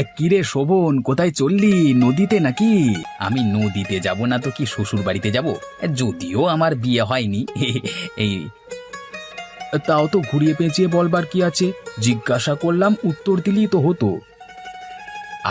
কিরে শোভন, কোথায় চললি? নদীতে নাকি? আমি নদীতে যাব না তো কি শ্বশুর বাড়িতে যাব? যদিও আমার বিয়ে হয়নি। এই তাও তো ঘুরিয়ে পেঁচিয়ে বলবার কি আছে? জিজ্ঞাসা করলাম, উত্তর দিলি তো হতো।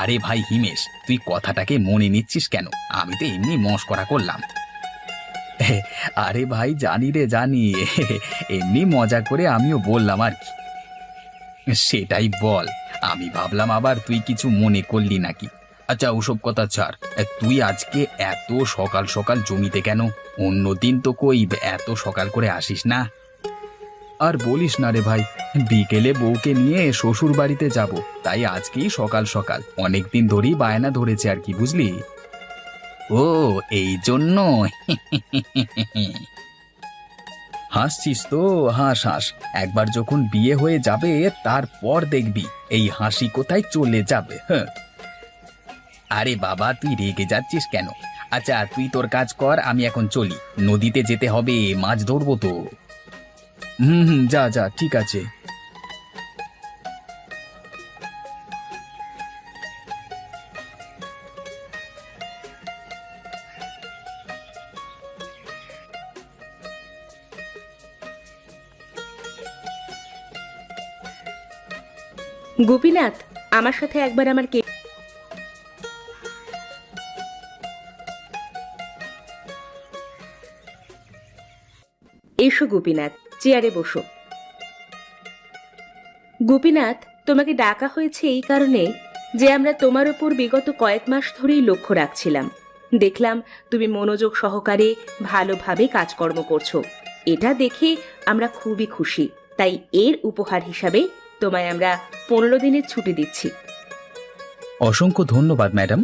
আরে ভাই হিমেশ, তুই কথাটাকে মনে নিচ্ছিস কেন? আমি তো এমনি মশকরা করলাম। আরে ভাই জানি রে জানি। এমনি মজা করে আমিও বললাম আর কি। সেটাই বল। আমি ভাবলাম আবার তুই কিছু মনে করলি নাকি। আচ্ছা ওসব কথা ছাড়। তুই আজকে এত সকাল সকাল জমিতে কেন? অন্যদিন তো কই এত সকাল করে আসিস না। আর বলিস না রে ভাই, বিকেলে বউকে নিয়ে শ্বশুর বাড়িতে যাব, তাই আজকেই সকাল সকাল অনেকদিন ধরেই বায়না ধরেছে আর কি, বুঝলি? ও, এই জন্য। হাসছিস তো? হাস হাস। একবার যখন বিয়ে হয়ে যাবে তারপর দেখবি এই হাসি কোথায় চলে যাবে। হ্যাঁ। আরে বাবা তুই রেগে যাচ্ছিস কেন? আচ্ছা তুই তোর কাজ কর, আমি এখন চলি। নদীতে যেতে হবে, মাছ ধরবো তো। হুম হুম, যা যা, ঠিক আছে। গোপীনাথ, আমার সাথে একবার আমার কে। এসো গোপীনাথ, চেয়ারে বসো। গোপীনাথ, তোমাকে ডাকা হয়েছে এই কারণে যে আমরা তোমার উপর বিগত কয়েক মাস ধরেই লক্ষ্য রাখছিলাম। দেখলাম তুমি মনোযোগ সহকারে ভালোভাবে কাজকর্ম করছো। এটা দেখে আমরা খুবই খুশি। তাই এর উপহার হিসাবে তোমায় আমরা 15 দিনের ছুটি দিচ্ছি। অসংখ্য ধন্যবাদ ম্যাডাম।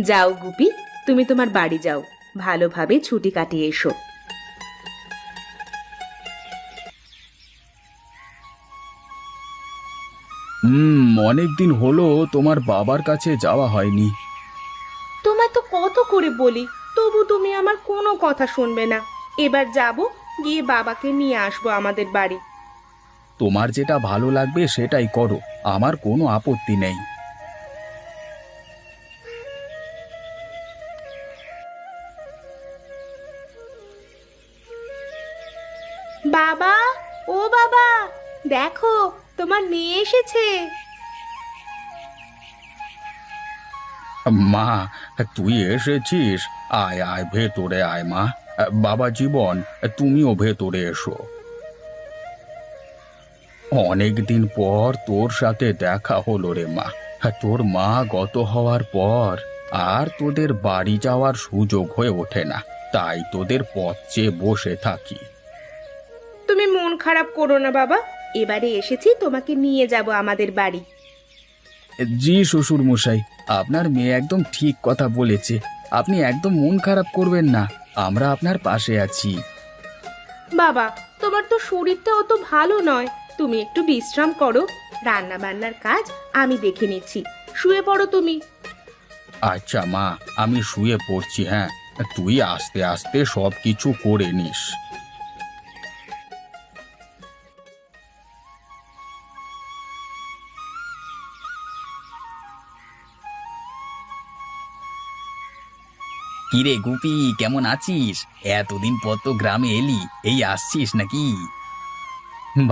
যাও গুপি, তুমি তোমার বাড়ি যাও, ভালোভাবে ছুটি কাটিয়ে এসো। অনেকদিন হলো তোমার বাবার কাছে যাওয়া হয়নি। তোমায় তো কত করে বলি, তবু তুমি আমার কোনো কথা শুনবে না। এবার যাব, গিয়ে বাবাকে নিয়ে আসবো আমাদের বাড়ি। তোমার যেটা ভালো লাগবে সেটাই করো, আমার কোনো আপত্তি নেই। বাবা, ও বাবা, দেখো তোমার মেয়ে এসেছে। মা, তুই এসেছিস? আয় আয়, ভেতরে আয় মা। বাবা জীবন, তুমিও ভেতরে এসো। অনেকদিন পর তোর সাথে দেখা হলো রে মা। তোর মা গত হওয়ার পর আর তোদের বাড়ি যাওয়ার সুযোগ হয়ে ওঠে না, তাই তোদের পথ চেয়ে বসে থাকি। তুমি মন খারাপ করো না বাবা, এবারে এসেছি তোমাকে নিয়ে যাব আমাদের বাড়ি। জি শ্বশুর মশাই, আপনার মেয়ে একদম ঠিক কথা বলেছে। আপনি একদম মন খারাপ করবেন না, আমরা আপনার পাশে আছি। বাবা, তোমার তো শরীরটা অত ভালো নয়, তুমি একটু বিশ্রাম করো। রান্না বান্নার কাজ আমি দেখে নিচ্ছি, শুয়ে পড়ো তুমি। আচ্ছা মা, আমি শুয়ে পড়ছি। হ্যাঁ, তুই আস্তে আস্তে সব কিছু করে নিস। কিরে গুপি, কেমন আছিস? এতদিন পর তো গ্রামে এলি, এই আসছিস নাকি?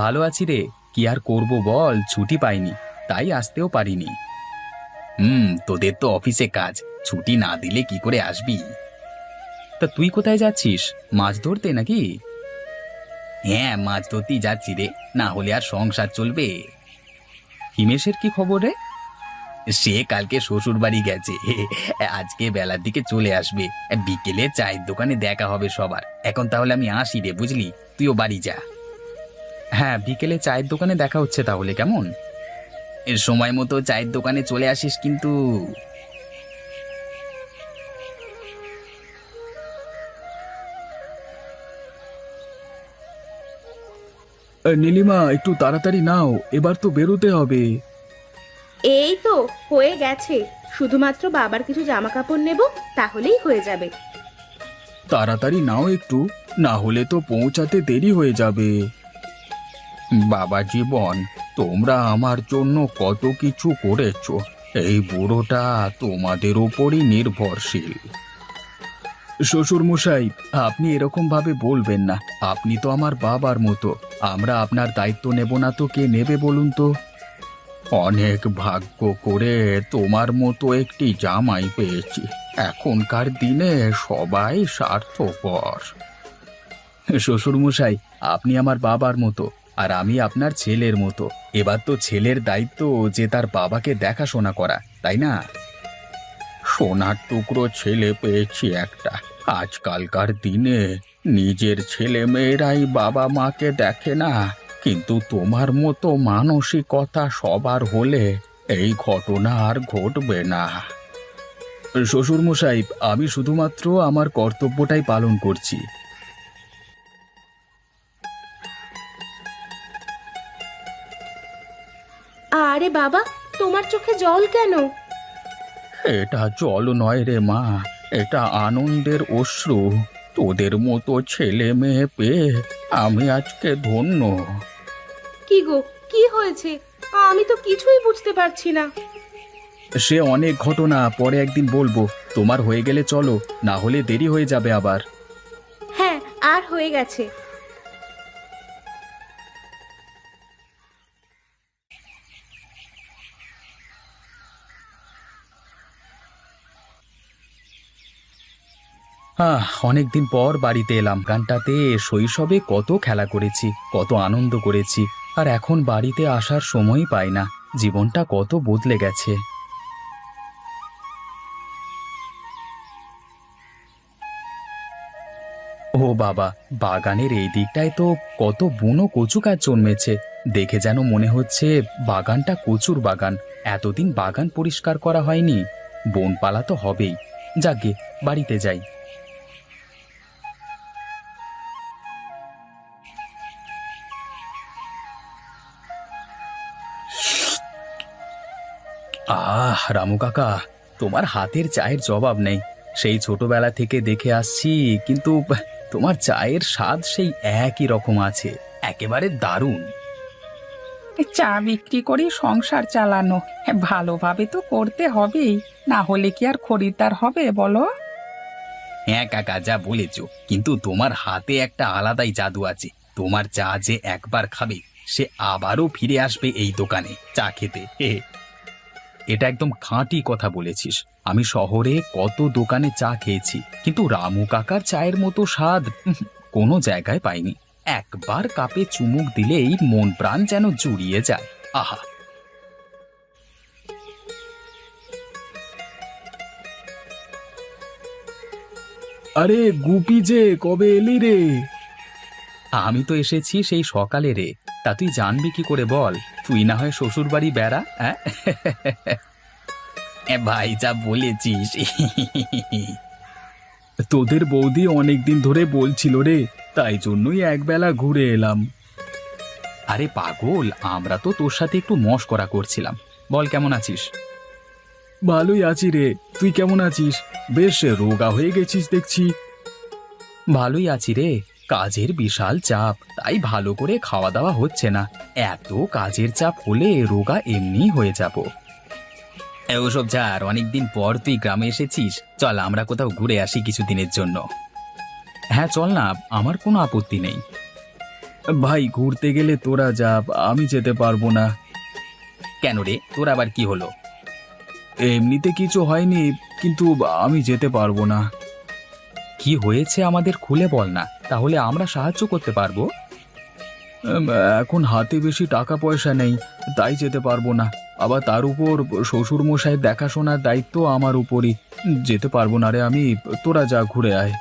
ভালো আছি রে, কি আর করব বল, ছুটি পাইনি, তাই আসতেও পারিনি। তোদের তো অফিসে কাজ, ছুটি না দিলে কি করে আসবি? তা তুই কোথায় যাচ্ছিস? মাছ ধরতে নাকি? হ্যাঁ, মাছ ধরতেই যাচ্ছি রে, না হলে আর সংসার চলবে। হিমেশের কি খবর রে? সে কালকে শ্বশুর বাড়ি গেছে। আজকে বেলার দিকে চলে আসবে। বিকেলে চায়ের দোকানে দেখা হবে সবার। এখন তাহলে আমি আসি রে, বুঝলি? তুইও বাড়ি যা। হ্যাঁ, বিকেলে চায়ের দোকানে দেখা হচ্ছে তাহলে, কেমন? এর সময় মতো চায়ের দোকানে চলে আসিস কিন্তু। নীলিমা, একটু তাড়াতাড়ি নাও, এবার তো বেরোতে হবে। এই তো হয়ে গেছে, শুধুমাত্র বাবার কিছু জামা কাপড় নেব, তাহলেই হয়ে যাবে। তাড়াতাড়ি নাও একটু, না হলে তো পৌঁছাতে দেরি হয়ে যাবে। বাবা জীবন, তোমরা আমার জন্য কত কিছু করেছো। এই বুড়োটা তোমাদের ওপরই নির্ভরশীল। শ্বশুর মশাই, আপনি এরকম ভাবে বলবেন না। আপনি তো আমার বাবার মতো। আমরা আপনার দায়িত্ব নেব না তো কে নেবে বলুন তো? অনেক ভাগ্য করে তোমার মতো একটি জামাই পেয়েছি। এখনকার দিনে সবাই স্বার্থপর। শ্বশুর মশাই, আপনি আমার বাবার মতো আর আমি আপনার ছেলের মতো। এবার তো ছেলের দায়িত্ব যে তার বাবাকে দেখাশোনা করা, তাই না? সোনার টুকরো ছেলে পেয়েছি একটা। আজকালকার দিনে নিজের ছেলে মেয়েরাই বাবা মাকে দেখে না, কিন্তু তোমার মতো মানসিকতা সবার হলে এই ঘটনা আর ঘটবে না। শ্বশুর মশাই, আমি শুধুমাত্র আমার কর্তব্যটাই পালন করছি। আরে বাবা, তোমার চোখে জল কেন? এটা জল নয় রে মা, এটা আনন্দের অশ্রু। তোদের মতো ছেলে মেয়ে পেয়ে আমি আজকে ধন্য। কি গো, কি হয়েছে? আমি তো কিছুই বুঝতে পারছি না। সে অনেক ঘটনা, পরে একদিন বলবো। তোমার হয়ে গেলে চলো, না হলে দেরি হয়ে যাবে আবার। হ্যাঁ, আর হয়ে গেছে। অনেকদিন পর বাড়িতে এলাম। গানটাতে শৈশবে কত খেলা করেছি, কত আনন্দ করেছি, আর এখন বাড়িতে আসার সময়ই পাই না। জীবনটা কত বদলে গেছে। ও বাবা, বাগানের এই দিকটায় তো কত বুনো কচু গাছ জন্মেছে। দেখে যেন মনে হচ্ছে বাগানটা কচুর বাগান। এতদিন বাগান পরিষ্কার করা হয়নি। বনপালা তো হবেই। যাকগে, বাড়িতে যাই। রামু কাকা, তোমার হাতের চায়ের জবাব নেই। সেই ছোটবেলা থেকে দেখে আসছি, কিন্তু তোমার চায়ের স্বাদ সেই একই রকম আছে। একেবারে দারুণ। চা বিক্রি করে সংসার চালানো ভালোভাবে তো করতে হবেই, না হলে কি আর খরিদ্দার হবে বলো? হ্যাঁ কাকা, যা বলেছ, কিন্তু তোমার হাতে একটা আলাদাই জাদু আছে। তোমার চা যে একবার খাবে সে আবারও ফিরে আসবে এই দোকানে চা খেতে। এটা একদম খাঁটি কথা বলেছিস। আমি শহরে কত দোকানে চা খেয়েছি, কিন্তু রামু কাকার চায়ের মতো স্বাদ কোনো জায়গায় পাইনি। একবার কাপে চুমুক দিলেই মন প্রাণ যেন জুড়িয়ে যায়। আহা! আরে গুপি, যে কবে এলি রে? আমি তো এসেছি সেই সকালে রে। তা তুই জানবি কি করে বল? তুই না হয় শ্বশুর বাড়ি বেড়া। হ্যাঁ ভাই, যা বলেছিস। তোদের বৌদি অনেকদিন ধরে বলছিল রে, তাই জন্যই একবেলা ঘুরে এলাম। আরে পাগল, আমরা তো তোর সাথে একটু মশকরা করছিলাম। বল, কেমন আছিস? ভালোই আছি রে। তুই কেমন আছিস? বেশ রোগা হয়ে গেছিস দেখছি। ভালোই আছি রে। কাজের বিশাল চাপ, তাই ভালো করে খাওয়া দাওয়া হচ্ছে না। এত কাজের চাপ হলে রোগা এমনি হয়ে যাব। ওসব ছাড়, অনেকদিন পর তুই গ্রামে এসেছিস। চল আমরা কোথাও ঘুরে আসি কিছুদিনের জন্য। হ্যাঁ চল না, আমার কোনো আপত্তি নেই। ভাই, ঘুরতে গেলে তোরা যা, আমি যেতে পারবো না। কেন রে, তোর আবার কি হলো? এমনিতে কিছু হয়নি, কিন্তু আমি যেতে পারবো না। কি হয়েছে আমাদের খুলে বল না, তাহলে আমরা সাহায্য করতে পারবো। এখন হাতে বেশি টাকা পয়সা নেই, তাই যেতে পারবো না। আবার তার উপর শ্বশুর মশাইয়ের দেখাশোনার দায়িত্ব আমার উপরই। যেতে পারবো না রে আমি। তোরা যা, ঘুরে আয়।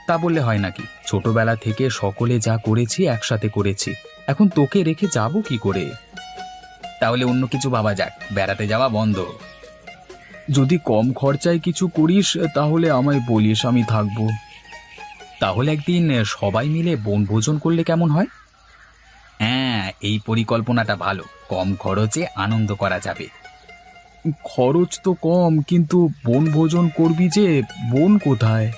তা বললে হয় নাকি? ছোটবেলা থেকে সকলে যা করেছি একসাথে করেছি, এখন তোকে রেখে যাব কি করে? তাহলে অন্য কিছু ভাবা যাক, বেড়াতে যাওয়া বন্ধ। যদি কম খরচায় কিছু করিস তাহলে আমায় বলিস, আমি থাকবো। তাহলে একদিন সবাই মিলে বনভোজন করলে কেমন হয়? হ্যাঁ, এই পরিকল্পনাটা ভালো। কম খরচে আনন্দ করা যাবে। খরচ তো কম, কিন্তু বনভোজন করবি যে, বন কোথায়?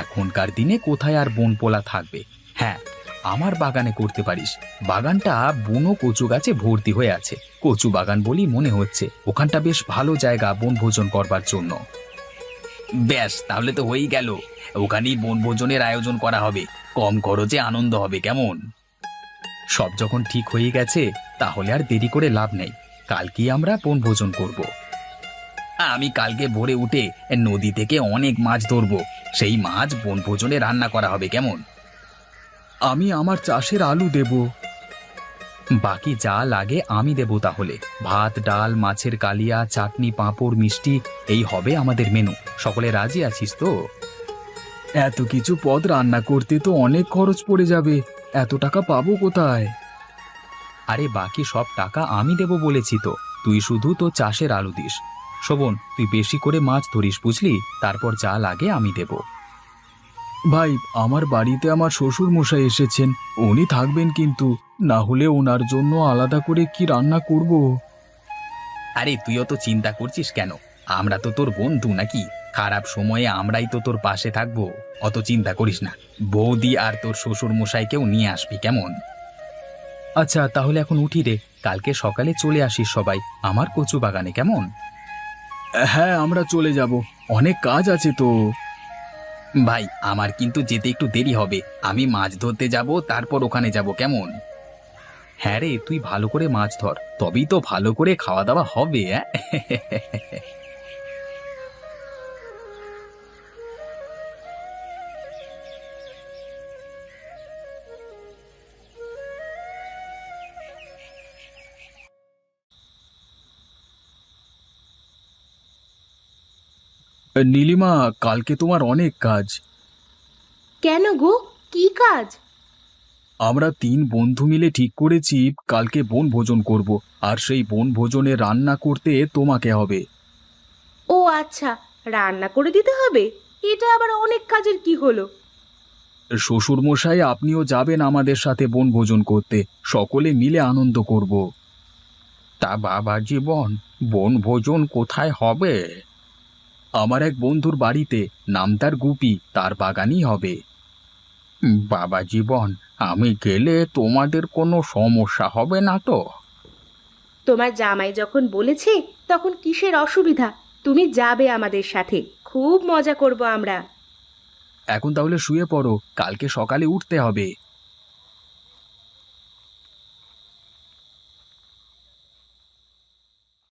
এখনকার দিনে কোথায় আর বনপোলা থাকবে। হ্যাঁ, আমার বাগানে করতে পারিস। বাগানটা বুনো কচু গাছে ভর্তি হয়ে আছে, কচু বাগান বলি মনে হচ্ছে। ওখানটা বেশ ভালো জায়গা বনভোজন করবার জন্য। ব্যাস, তাহলে তো হয়েই গেল। ওখানেই বনভোজনের আয়োজন করা হবে, কম খরচে আনন্দ হবে, কেমন? সব যখন ঠিক হয়ে গেছে তাহলে আর দেরি করে লাভ নেই। কালকেই আমরা বনভোজন করব। আমি কালকে ভোরে উঠে নদী থেকে অনেক মাছ ধরবো, সেই মাছ বনভোজনে রান্না করা হবে, কেমন? আমি আমার চাষের আলু দেব। বাকি যা লাগে আমি দেব। তাহলে ভাত, ডাল, মাছের কালিয়া, চাটনি, পাঁপড়, মিষ্টি এই হবে আমাদের মেনু। সকলে রাজি আছিস তো? এত কিছু পদ রান্না করতে তো অনেক খরচ পড়ে যাবে, এত টাকা পাবো কোথায়? আরে বাকি সব টাকা আমি দেব বলেছি তো, তুই শুধু তো চাষের আলু দিস। শোভন, তুই বেশি করে মাছ ধরিস, বুঝলি? তারপর যা লাগে আমি দেব। ভাই, আমার বাড়িতে আমার শ্বশুর মশাই এসেছেন, উনি থাকবেন কিন্তু, না হলে ওনার জন্য আলাদা করে কি রান্না করব? আরে তুইও তো চিন্তা করছিস কেন? আমরা তো তোর বন্ধু নাকি? খারাপ সময়ে আমরাই তো তোর পাশে থাকবো, অত চিন্তা করিস না। বৌদি আর তোর শ্বশুর মশাইকেও নিয়ে আসবি, কেমন? আচ্ছা তাহলে এখন উঠি রে, কালকে সকালে চলে আসিস সবাই আমার কচু বাগানে, কেমন? হ্যাঁ, আমরা চলে যাব, অনেক কাজ আছে তো। ভাই, আমার কিন্তু যেতে একটু দেরি হবে। আমি মাছ ধরতে যাব, তারপর ওখানে যাব, কেমন? হ্যাঁ রে, তুই ভালো করে মাছ ধর, তবেই তো ভালো করে খাওয়া দাওয়া হবে। নীলিমা, কালকে তোমার অনেক কাজ। কেন গো, কি কাজ? আমরা 3 বন্ধু মিলে ঠিক করেছি কালকে বনভোজন করব, আর সেই বনভোজনে রান্না করতে তোমাকে হবে। ও আচ্ছা, রান্না করে দিতে হবে? এটা আবার অনেক কাজের কি হলো? শ্বশুর মশাই, আপনিও যাবেন আমাদের সাথে বনভোজন করতে, সকলে মিলে আনন্দ করব। তা বাবা জীবন, বনভোজন কোথায় হবে? আমার এক বন্ধুর বাড়িতে, নাম তার গুপি, তার বাগানই হবে। বাবা জীবন, আমি গেলে তোমাদের কোনো সমস্যা হবে না তো? তোমার জামাই যখন বলেছে তখন কিসের অসুবিধা? তুমি যাবে আমাদের সাথে, খুব মজা করব আমরা। এখন তাহলে শুয়ে পড়ো, কালকে সকালে উঠতে হবে।